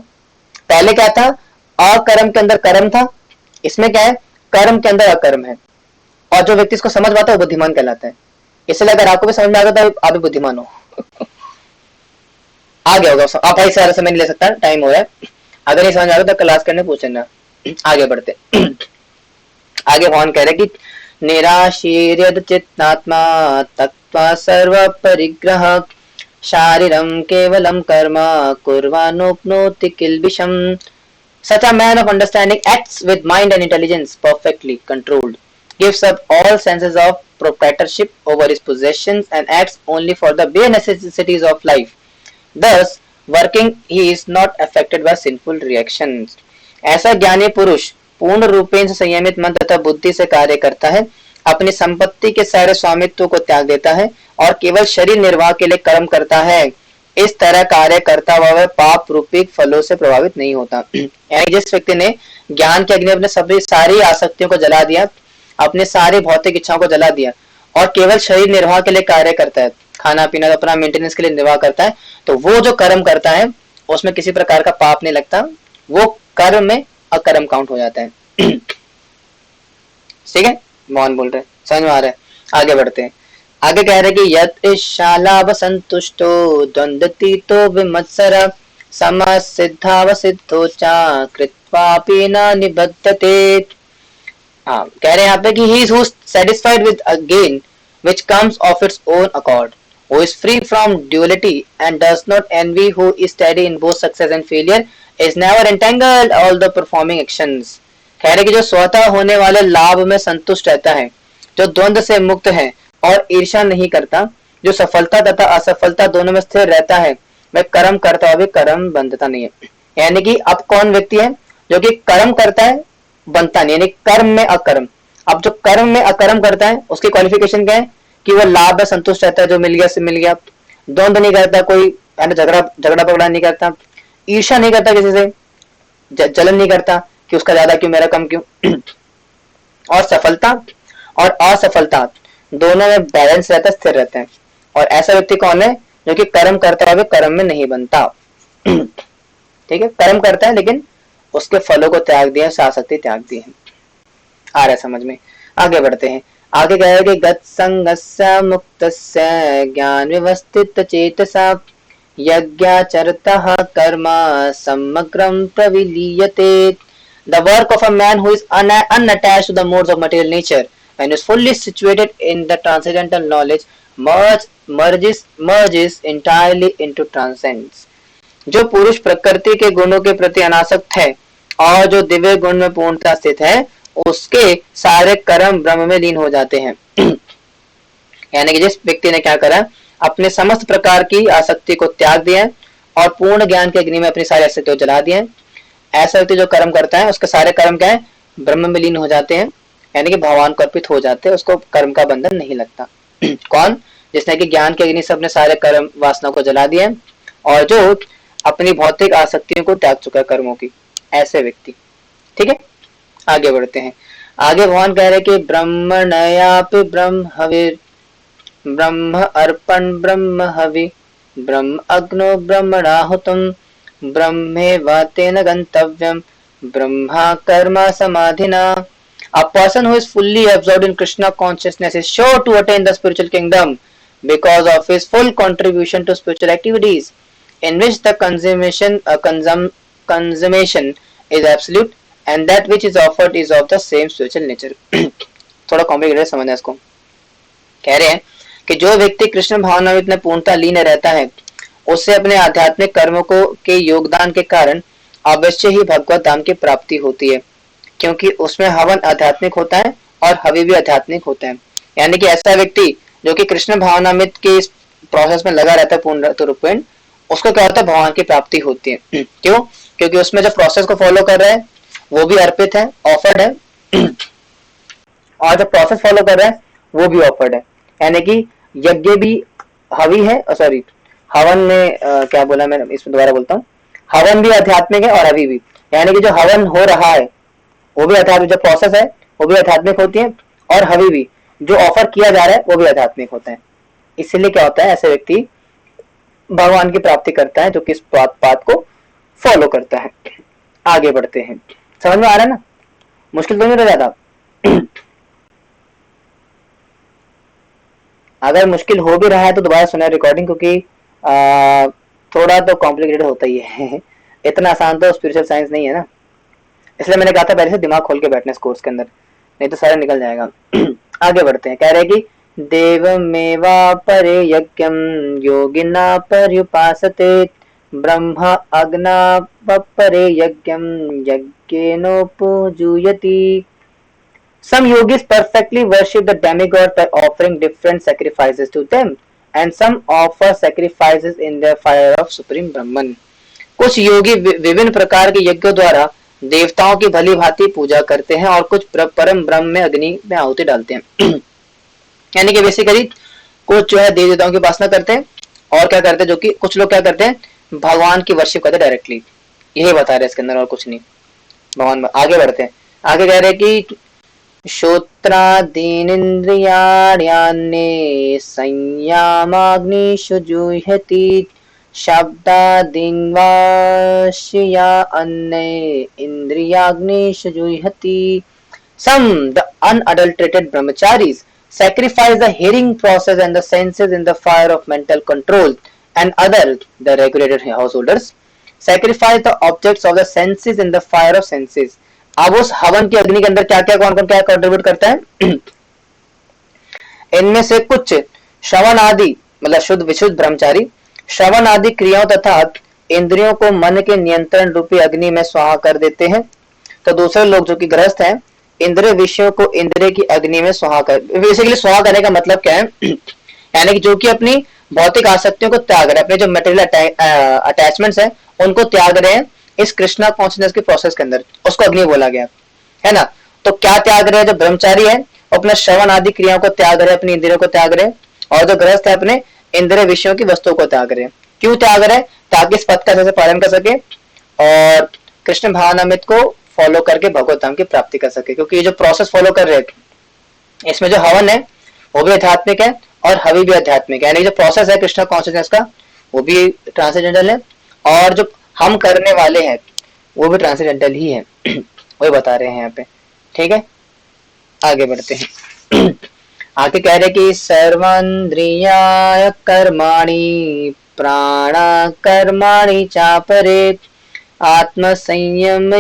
पहले क्या था, अकर्म के अंदर कर्म था, इसमें क्या है, कर्म के अंदर अकर्म है। और जो व्यक्ति इसको समझ पाता है वो बुद्धिमान कहलाता है। इसलिए अगर आपको भी समझ में आ गया तो आप भी बुद्धिमान हो। आ गया होगा, आप भाई सारा समय नहीं ले सकता, टाइम हो रहा है। अगर नहीं समझ आ रहा तो क्लास करने पूछ लेना। आगे बढ़ते आगे भगवान कह रहे कि निराशीर्यद चित्तात्मा तत्वा सर्व परिग्रह शारीरम केवलम कर्म कुर्वानोप्नोति किल्बिषम। Such a man of understanding acts with mind and intelligence perfectly controlled, gives up all senses of proprietorship over his possessions, and acts only for the bare necessities of life. Thus, working he is not affected by sinful reactions. ऐसा ज्ञानी पुरुष पूर्ण रूपेण से संयमित मन तथा बुद्धि से कार्य करता है, अपनी संपत्ति के सारे स्वामित्व को त्याग देता है और केवल शरीर निर्वाह के लिए कर्म करता है। इस तरह कार्य करता हुआ वह पाप रूपी फलों से प्रभावित नहीं होता। यानी जिस व्यक्ति ने ज्ञान के अग्नि अपने सभी सारी आसक्तियों को जला दिया, अपने सारी भौतिक इच्छाओं को जला दिया और केवल शरीर निर्वाह के लिए कार्य करता है, खाना पीना अपना मेंटेनेंस के लिए निर्वाह करता है, तो वो जो कर्म करता है उसमें किसी प्रकार का पाप नहीं लगता, वो कर्म में अकर्म काउंट हो जाता है। ठीक है, मोहन बोल रहे, समझ में आ रहा है? आगे बढ़ते हैं। आगे कह रहे कि यत इच्छालाभ संतुष्टो द्वंद्वतीतो विमत्सर समसिद्धाव सिद्धो चा कृत्वापि न निबद्धते। हाँ, कह रहे हैं यहाँ पे कि he is who is satisfied with a gain which comes of its own accord, who is free from duality and does not envy, who is steady in both success and failure, is never entangled all the performing actions। कह रहे कि जो स्वतः होने वाले लाभ में संतुष्ट रहता है, जो द्वंद्व से मुक्त है और ईर्ष्या नहीं करता, जो सफलता तथा असफलता दोनों में स्थिर रहता है, वह कर्म करता हुआ भी कर्म बंधता नहीं है। यानी कि अब कौन व्यक्ति है जो कि कर्म करता है बनता नहीं, यानी कर्म में अकर्म। अब जो कर्म में अकर्म करता है उसकी क्वालिफिकेशन क्या है कि वो लाभ में संतुष्ट रहता है, जो मिल गया से मिल गया, द्वंद्व नहीं करता, कोई झगड़ा पकड़ा नहीं करता, ईर्ष्या नहीं करता किसी से, जलन नहीं करता कि उसका ज्यादा क्यों मेरा कम क्यों, और सफलता और असफलता दोनों में बैलेंस रहता है, स्थिर रहते हैं। और ऐसा व्यक्ति कौन है जो कि कर्म करता हुआ कर्म में नहीं बनता। ठीक है, कर्म करता है लेकिन उसके फलों को त्याग दिया, आसक्ति त्याग दी है। आ रहा है समझ में? आगे बढ़ते हैं। आगे कह रहे कि गत संगस्य मुक्तस्य ज्ञान व्यवस्थित चेतसा यज्ञाचरतः कर्म समग्रम प्रविलीयते। The work of a man who is unattached to the modes of material nature and is fully situated in the transcendental knowledge merges entirely into transcendence। जो पुरुष प्रकृति के गुणों के प्रति अनासक्त है और जो दिव्य गुण में पूर्णता स्थित है, उसके सारे कर्म ब्रह्म में लीन हो जाते हैं। यानी कि जिस व्यक्ति ने क्या करा, अपने समस्त प्रकार की आसक्ति को त्याग दिया और पूर्ण ज्ञान के अग्नि में अपनी सारी आसक्ति को जला दिया, ऐसा व्यक्ति जो कर्म करता है उसके सारे कर्म क्या है, ब्रह्म में लीन हो जाते हैं, यानी कि भगवान को अर्पित हो जाते हैं, उसको कर्म का बंधन नहीं लगता। कौन? जिसने कि ज्ञान के अग्नि से अपने सारे कर्म वासना को जला दिया और जो अपनी भौतिक आसक्तियों को त्याग चुका है कर्मों की, ऐसे व्यक्ति। ठीक है, आगे बढ़ते हैं। आगे भगवान कह रहे कि ब्रह्मणयापि ब्रह्म हविर ब्रह्म अर्पण ब्रह्म हवि ब्रह्म अग्नो ब्रह्मणाहुतम ब्रह्मेवातेन गंतव्यम ब्रह्मा कर्मा समाधिना। A person who is fully absorbed in Krishna consciousness is sure to attain the spiritual kingdom because of his full contribution to spiritual activities, in which the consummation is absolute and that which is offered is of the same spiritual nature। थोड़ा complicated समझना इसको। कह रहे हैं कि जो व्यक्ति कृष्ण भावना में इतने पूर्णता लीन रहता है, उससे अपने आध्यात्मिक कर्मों को के योगदान के कारण अवश्य ही भगवत धाम की प्राप्ति होती है, क्योंकि उसमें हवन आध्यात्मिक होता है और हवि भी आध्यात्मिक होता है। यानी कि ऐसा व्यक्ति जो कि कृष्ण भावनामृत के इस प्रोसेस में लगा रहता है पूर्ण रूपेण, उसको क्या होता है, भगवान की प्राप्ति होती है। क्यों? क्योंकि उसमें जो प्रोसेस को फॉलो कर रहा है वो भी अर्पित है, ऑफर्ड है, और जो प्रोसेस फॉलो कर रहा है वो भी ऑफर्ड है। यानी कि यज्ञ भी हवि है, सॉरी हवन में क्या बोला मैंने, इसमें दोबारा बोलता हूँ, हवन भी आध्यात्मिक है और हवि भी। यानी कि जो हवन हो रहा है वो भी आध्यात्मिक, जो प्रोसेस है वो भी आध्यात्मिक होती है, और हवि भी जो ऑफर किया जा रहा है वो भी आध्यात्मिक होता है। इसलिए क्या होता है, ऐसे व्यक्ति भगवान की प्राप्ति करता है जो कि इस बात को फॉलो करता है। आगे बढ़ते हैं। समझ में आ रहा है ना? मुश्किल तो नहीं रह जाता? अगर मुश्किल हो भी रहा है तो दोबारा सुना रिकॉर्डिंग, क्योंकि थोड़ा तो कॉम्प्लिकेटेड होता ही है। इतना आसान तो स्पिरिचुअल साइंस नहीं है ना, इसलिए मैंने कहा था पहले से दिमाग खोल के बैठना इस कोर्स के अंदर, नहीं तो सारा निकल जाएगा। आगे बढ़ते हैं। कह रहे कि देवमेवा परे यज्ञम योगिना पर्युपासते ब्रह्मा अग्ना परे यज्ञम यज्ञेनोपजुयति. Some yogis perfectly worship the demigods by offering different sacrifices to them, and some offer sacrifices in their fire of supreme Brahman. कुछ योगी विभिन्न प्रकार के यज्ञों द्वारा देवताओं की भली भांति पूजा करते हैं और कुछ परम ब्रह्म में अग्नि में आहुति डालते हैं. यानी कि बेसिकली कुछ जो है देवी देवताओं की उपासना करते हैं और क्या करते हैं, जो कि कुछ लोग क्या करते हैं, भगवान की वर्शिप करते हैं डायरेक्टली. यही बता रहे हैं इसके अंदर, और कुछ नहीं. भगवान आगे बढ़ते हैं. आगे कह रहे हैं कि श्रोत्रादीनिन्द्रियाण्यान्ये संयमाग्निषु जुह्यति शब्दादीन्वाश्या अन्ये इन्द्रियाग्निषु जुह्यति. Some, the unadulterated brahmacharis, sacrifice the hearing process and the senses in the fire of mental control, and others, the regulated householders, sacrifice the objects of the senses in the fire of senses. अब उस हवन की अग्नि के अंदर क्या क्या कौन कौन क्या कंट्रीब्यूट करता है. इनमें से कुछ श्रवण आदि मतलब शुद्ध विशुद्ध ब्रह्मचारी श्रवण आदि क्रियाओं तथा इंद्रियों को मन के नियंत्रण रूपी अग्नि में स्वाहा कर देते हैं. तो दूसरे लोग जो कि गृहस्थ हैं, इंद्रिय विषयों को इंद्रिय की अग्नि में स्वाहा कर. बेसिकली स्वाहा करने का मतलब क्या है, यानी कि जो कि अपनी भौतिक आसक्तियों को त्याग रहे हैं, अपने जो मटेरियल अटैचमेंट्स हैं उनको त्याग रहे हैं इस कृष्णा कॉन्शियसनेस के प्रोसेस के अंदर, उसको अग्नि बोला गया है ना. तो क्या त्याग रहे हैं, जो ब्रह्मचारी है अपना श्रवण आदि क्रियाओं को त्याग रहे, अपनी इंद्रियों को त्याग रहे, और जो गृहस्थ है अपने इंद्रिय विषयों की वस्तुओं को त्याग रहे. क्यों त्याग रहे, ताकि इस पथ का अच्छे से पालन कर सके और कृष्ण भावनामृत को फॉलो करके भगवत धाम की प्राप्ति कर सके. क्योंकि ये जो प्रोसेस फॉलो कर रहे हैं इसमें जो हवन है वो भी आध्यात्मिक है और हवि भी आध्यात्मिक है. यानी जो प्रोसेस है कृष्णा कॉन्शियसनेस का वो भी ट्रांसेंडेंटल है और जो हम करने वाले हैं वो भी ट्रांसेंडेंटल ही है. वही बता रहे हैं यहाँ पे. ठीक है, आगे बढ़ते हैं. आगे कह रहे कि सर्वेन्द्रियाय कर्माणि प्राणा कर्माणि चापरे आत्मसंयम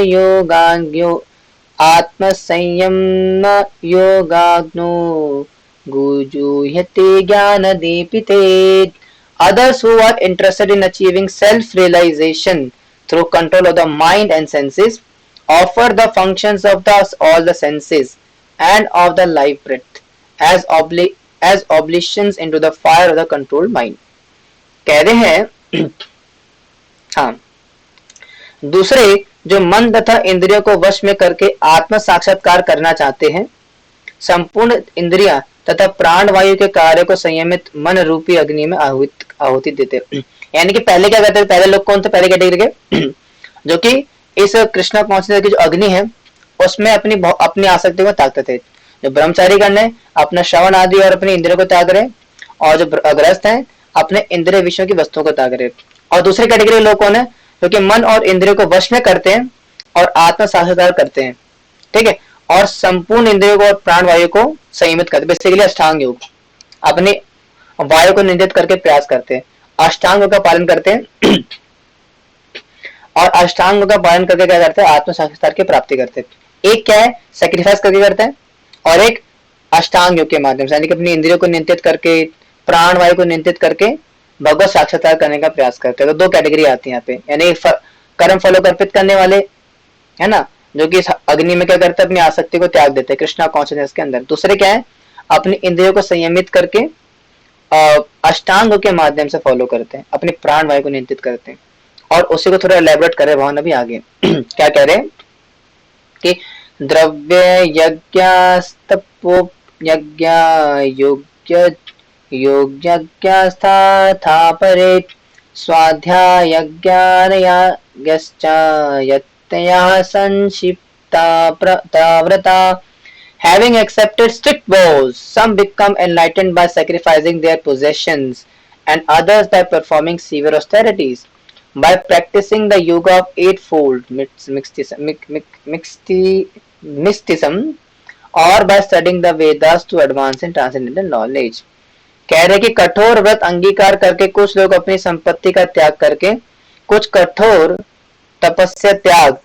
योगाग्नो गुजुह्यते ज्ञान दीपिते. Others who are interested in achieving self-realization through control of the mind and senses offer the functions of all the senses and of the life breath as oblations into the fire of the controlled mind. कह रहे हैं हाँ, दूसरे जो मन तथा इंद्रियों को वश में करके आत्म साक्षात्कार करना चाहते हैं, संपूर्ण इंद्रियां तथा प्राण वायु के कार्य को संयमित मन रूपी अग्नि में आहुति देते. यानी कि पहले क्या करते थे, पहले लोग कौन थे, पहले कैटेगरी के जो कि इस कृष्णा कॉन्शियसनेस की जो अग्नि है उसमें अपनी आसक्ति को त्यागते थे. जो ब्रह्मचारी करने अपना श्रवण आदि और अपनी इंद्रियों को त्याग रहे, और जो अग्रस्त हैं अपने इंद्रिय विषयों की वस्तुओं को त्याग रहे. और दूसरी कैटेगरी लोग कौन है, जो कि मन और इंद्रियों को वश में करते हैं और आत्म साक्षात्कार करते हैं. ठीक है, और संपूर्ण इंद्रियों को और प्राण वायु को संयमित करते. बेसिकली अष्टांग योग, अपने वायु को नियंत्रित करके प्रयास करते हैं, अष्टांग का पालन करते हैं और अष्टांग का पालन करके क्या करते हैं, आत्म साक्षात्कार की प्राप्ति करते हैं. एक क्या है, सेक्रीफाइस करके करते हैं, और एक अष्टांग योग के माध्यम से, यानी कि अपनी इंद्रियों को नियंत्रित करके प्राण वायु को नियंत्रित करके भगवत साक्षात्कार करने का प्रयास करते हैं. तो दो कैटेगरी आती है यहाँ पे, यानी कर्म फलों को अर्पित करने वाले है ना, जो कि इस अग्नि में क्या करते हैं, अपनी आसक्ति को त्याग देते हैं कृष्णा कॉन्शियसनेस के अंदर. दूसरे क्या है, अपनी इंद्रियों को संयमित करके अष्टांग के माध्यम से फॉलो करते हैं, अपने प्राण वायु को नियंत्रित करते हैं. और उसी को थोड़ा एलैबोरेट कर रहे भगवान अभी आगे. क्या कह रहे हैं कि द्रव्य यज्ञस्तपो यज्ञ योग्यस्थाथा परे स्वाध्याय यज्ञानयागश्च यत्तया संक्षिप्ता व्रता. Having accepted strict vows, some become enlightened by sacrificing their possessions, and others by performing severe austerities. By practicing the yoga of eightfold mysticism, or by studying the Vedas to advance in transcendental knowledge. कह रहे कि कठोर व्रत अंगीकार करके कुछ लोग अपनी संपत्ति का त्याग करके, कुछ कठोर तपस्या त्याग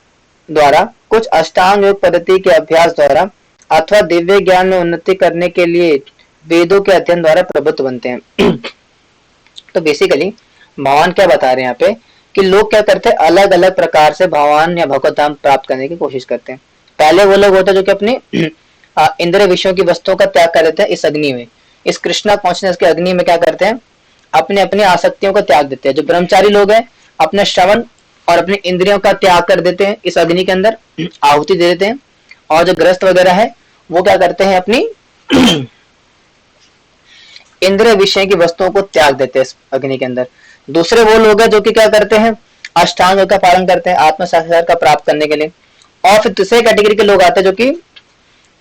द्वारा, कुछ अष्टांग योग पद्धति के अभ्यास द्वारा अथवा दिव्य ज्ञान में उन्नति करने के लिए वेदों के अध्ययन द्वारा प्रबुद्ध बनते हैं. तो बेसिकली भगवान क्या बता रहे हैं यहाँ पे कि लोग क्या करते हैं, अलग अलग प्रकार से भगवान या भगवत धाम प्राप्त करने की कोशिश करते हैं। पहले वो लोग होते हैं जो कि अपने इंद्रिय विषयों की वस्तुओं का त्याग कर देते हैं इस अग्नि में, इस कृष्णा कॉन्शियसनेस के अग्नि में क्या करते हैं, अपने अपनी आसक्तियों को त्याग देते हैं। जो ब्रह्मचारी लोग हैं अपने श्रवण और अपनी इंद्रियों का त्याग कर देते हैं, इस अग्नि के अंदर आहुति दे देते हैं। और जो ग्रस्त वगैरह है वो क्या करते हैं, अपनी इंद्रिय विषय की वस्तुओं को त्याग देते हैं इस अग्नि के अंदर। दूसरे वो लोग हैं जो कि क्या करते हैं, अष्टांग योग का पालन करते हैं आत्म साक्षात्कार का प्राप्त करने के लिए। और फिर दूसरे कैटेगरी के लोग आते हैं जो कि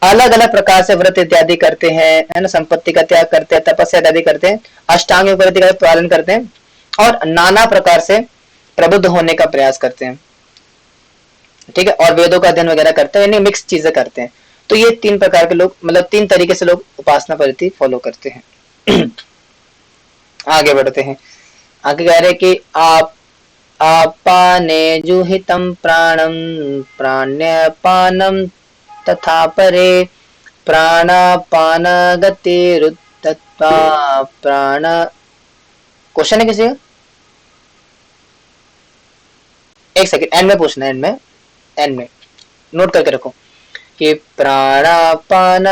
अलग अलग प्रकार से व्रत इत्यादि करते हैं, है ना, संपत्ति का त्याग करते हैं, तपस्या इत्यादि करते हैं, अष्टांग योग का पालन करते हैं और नाना प्रकार से प्रबुद्ध होने का प्रयास करते हैं। ठीक है, और वेदों का अध्ययन वगैरह करते हैं, यानी मिक्स चीजें करते हैं। तो ये तीन प्रकार के लोग, मतलब तीन तरीके से लोग उपासना पद्धति फॉलो करते हैं। आगे बढ़ते हैं। आगे कह रहे कि आप आपाने जुहितं प्राणं प्राण्यापानं तथा परे प्राणापानगतिरुद्धत्वा प्राण। क्वेश्चन है किसी का? एक सेकंड, एंड में पूछना है, एंड में नोट करके रखो कि प्राणापान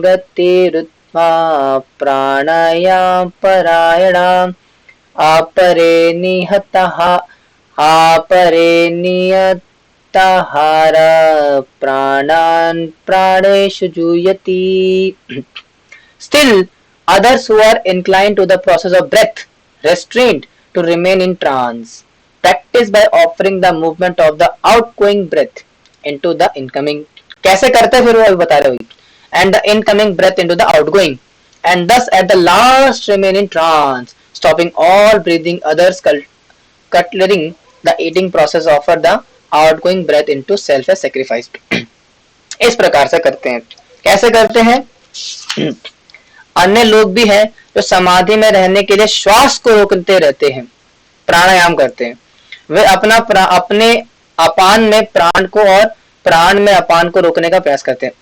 गतिरुत्वा प्राणायाम परायणा आपरे नियताहार प्राणान् प्राणेषु जुयति। Still, others who are inclined to the process of breath restraint to remain in trance practice by offering the movement of the outgoing breath into the incoming। कैसे करते हैं फिर वो अभी बता रहे हुई, and the incoming breath into the outgoing, and thus at the last remain in trance, stopping all breathing, others cultivating the eating process offer the outgoing breath into self as sacrifice। इस प्रकार से करते हैं। कैसे करते हैं? अन्य लोग भी हैं जो समाधि में रहने के लिए श्वास को रोकते रहते हैं, प्राणायाम करते हैं। वे अपने अपान में प्राण को और प्राण में अपान को रोकने का प्रयास करते हैं।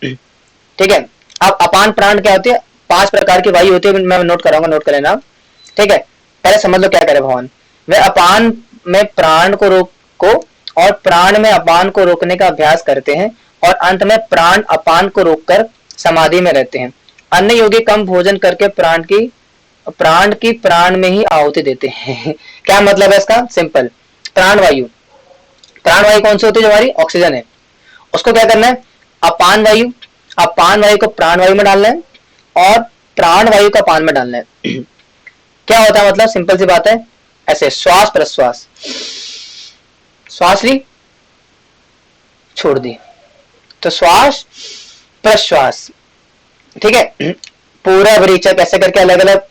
ठीक है, अब अपान प्राण क्या होती है? 5 प्रकार की वायु होती है, मैं नोट कराऊंगा, नोट कर लेना। ठीक है, पहले समझ लो क्या करे भगवान। वे अपान में प्राण को और प्राण में अपान को रोकने का अभ्यास करते हैं और अंत में प्राण अपान को रोककर समाधि में रहते हैं। अन्य योगी कम भोजन करके प्राण की प्राण में ही आहुति देते हैं। क्या मतलब है इसका? सिंपल, प्राण वायु कौन सी होती है? जो हमारी ऑक्सीजन है, उसको क्या करना है? अपान वायु को प्राण वायु में डालना है और प्राण वायु को अपान में डालना है। क्या होता है मतलब? सिंपल सी बात है, ऐसे श्वास प्रश्वास, श्वास ली छोड़ दी, तो श्वास प्रश्वास। ठीक है, पूरा रेचक ऐसे करके अलग अलग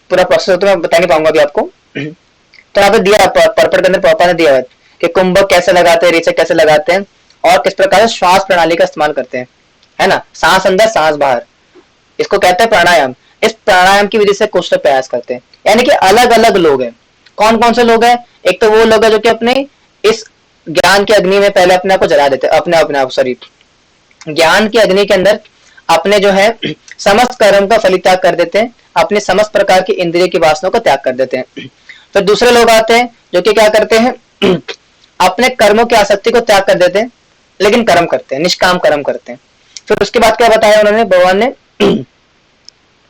पूरा प्रोसेस होता है, मैं बता नहीं पाऊंगा अभी आपको। तो यहाँ पे दिया पर्पट के अंदर पापा ने दिया है कि कुंभक कैसे लगाते हैं, रेचक कैसे लगाते हैं और किस प्रकार से श्वास प्रणाली का इस्तेमाल करते हैं, है ना, सांस अंदर सांस बाहर, इसको कहते हैं प्राणायाम। इस प्राणायाम की विधि से कुछ लोग प्रयास करते हैं, यानी कि अलग अलग लोग हैं। कौन कौन से लोग हैं? एक तो वो लोग हैं जो कि अपने इस ज्ञान की अग्नि में पहले अपने आप को जला देते हैं, अपने आप सॉरी ज्ञान की अग्नि के अंदर अपने जो है समस्त कर्म का फलित्याग कर देते हैं, अपने समस्त प्रकार की इंद्रिय की वासनाओं का त्याग कर देते हैं। फिर दूसरे लोग आते हैं जो कि क्या करते हैं, अपने कर्मों की आसक्ति को त्याग कर देते हैं लेकिन कर्म करते हैं, निष्काम कर्म करते हैं। फिर उसके बाद क्या बताया उन्होंने, भगवान ने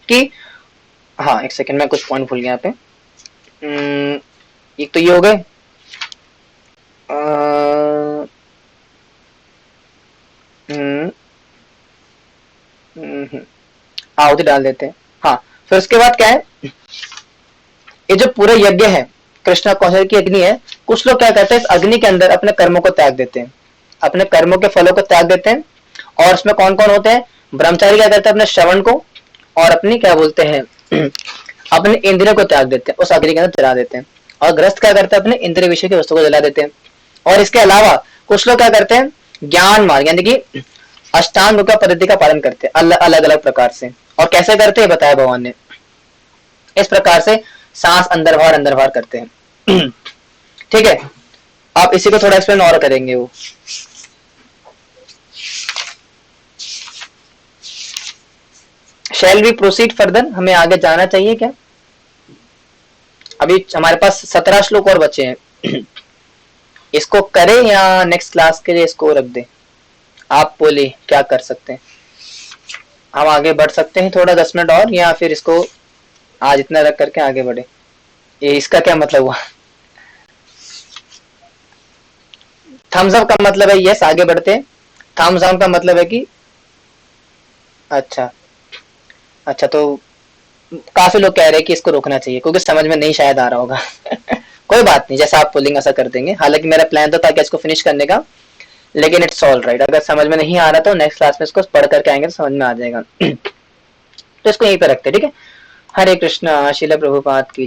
कि हाँ एक सेकंड, मैं कुछ पॉइंट भूल गया यहाँ पे। एक तो ये हो गए, आहुति डाल देते हैं। हाँ, फिर उसके बाद क्या है, ये जो पूरा यज्ञ है कृष्णा कौशल की अग्नि है, कुछ लोग क्या करते हैं इस अग्नि के अंदर अपने कर्मों को त्याग देते हैं, अपने कर्मों के फलों को त्याग देते हैं। और उसमें कौन कौन होते हैं? ब्रह्मचारी क्या करते हैं, अपने श्रवण को और अपनी क्या बोलते हैं अपने इंद्रियों को त्याग देते हैं, उस अग्नि के अंदर जला देते हैं। और ग्रस्त क्या करते हैं, अपने इंद्रिय विषय की वस्तु को जला देते हैं। और इसके अलावा कुछ लोग क्या करते हैं, ज्ञान मार्ग यानी कि अष्टांग योग पद्धति का पालन करते हैं अलग अलग प्रकार से। और कैसे करते हैं बताया भगवान ने, इस प्रकार से सांस अंदर बाहर करते हैं। ठीक है, आप इसी को थोड़ा एक्सप्लेन और करेंगे वो। शैल वी प्रोसीड फर्दर, हमें आगे जाना चाहिए क्या? अभी हमारे पास 17 श्लोक और बचे हैं। इसको करें या नेक्स्ट क्लास के लिए इसको रख दें? आप बोले क्या कर सकते हैं? हम आगे बढ़ सकते हैं थोड़ा 10 मिनट और, या फिर इसको आज इतना रख करके आगे बढ़े? ये इसका क्या मतलब हुआ? थम्स अप का मतलब है यस आगे बढ़ते हैं, थम्स डाउन का मतलब है कि अच्छा। अच्छा, तो काफी लोग कह रहे हैं कि इसको रोकना चाहिए क्योंकि समझ में नहीं शायद आ रहा होगा। कोई बात नहीं, जैसा आप बोलेंगे ऐसा कर देंगे। हालांकि मेरा प्लान तो था कि इसको फिनिश करने का, लेकिन इट्स ऑल राइट। अगर समझ में नहीं आ रहा तो नेक्स्ट क्लास में इसको पढ़ करके आएंगे तो समझ में आ जाएगा। तो इसको यहीं पे रखते हैं, ठीक है। हरे कृष्णा, शिला प्रभुपाद की